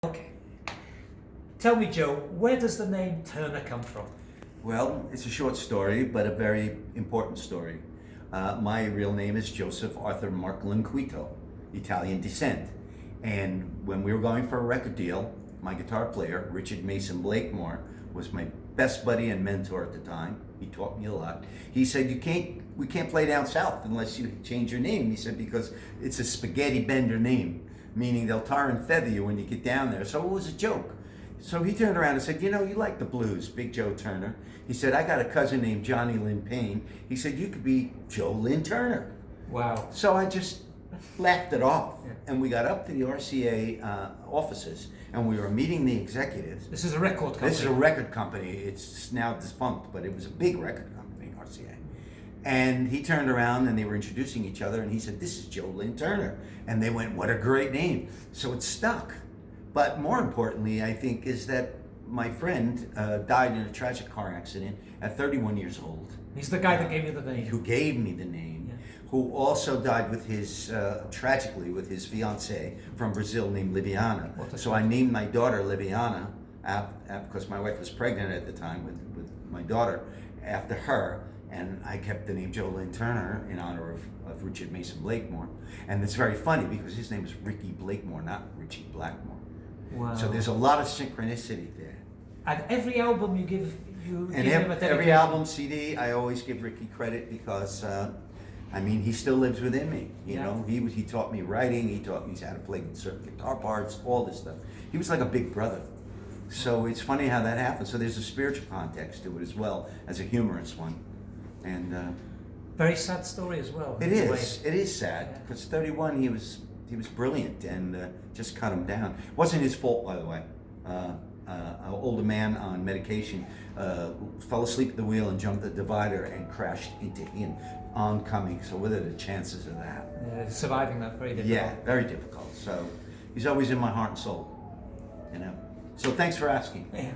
Okay. Tell me, Joe, where does the name Turner come from? Well, it's a short story, but a very important story. My real name is Joseph Arthur Mark Linquito, Italian descent. And when we were going for a record deal, my guitar player, Richard Mason Blakemore, was my best buddy and mentor at the time. He taught me a lot. He said, we can't play down south unless you change your name. He said, because it's a spaghetti bender name, meaning they'll tar and feather you when you get down there. So it was a joke. So he turned around and said, you like the blues, Big Joe Turner. He said, I got a cousin named Johnny Lynn Payne. He said, you could be Joe Lynn Turner. Wow. So I just laughed it off. Yeah. And we got up to the RCA offices and we were meeting the executives. This is a record company. This is a record company. It's now defunct, but it was a big record company, RCA. And he turned around and they were introducing each other and he said, this is Joe Lynn Turner. And they went, what a great name. So it stuck. But more importantly, I think, is that my friend died in a tragic car accident at 31 years old. He's the guy that gave you the name. Who gave me the name, Yeah. who also died with his, tragically, with his fiancée from Brazil named Liviana. So I named my daughter Liviana, because my wife was pregnant at the time with my daughter, after her. And I kept the name Joe Lynn Turner in honor of Richard Mason Blakemore. And it's very funny because his name is Ricky Blakemore, not Richie Blackmore. Wow. So there's a lot of synchronicity there. And every album you give him a dedication. Every album, CD, I always give Ricky credit because, he still lives within me. You know, he taught me writing, he taught me how to play certain guitar parts, all this stuff. He was like a big brother. So it's funny how that happens. So there's a spiritual context to it as well as a humorous one. And very sad story as well. it is sad because 31 he was brilliant and just cut him down. It wasn't his fault, by the way. An older man on medication fell asleep at the wheel and jumped the divider and crashed into him oncoming. So what are the chances of that? Yeah, surviving that, very difficult. Yeah, very difficult. So he's always in my heart and soul. So thanks for asking. Yeah.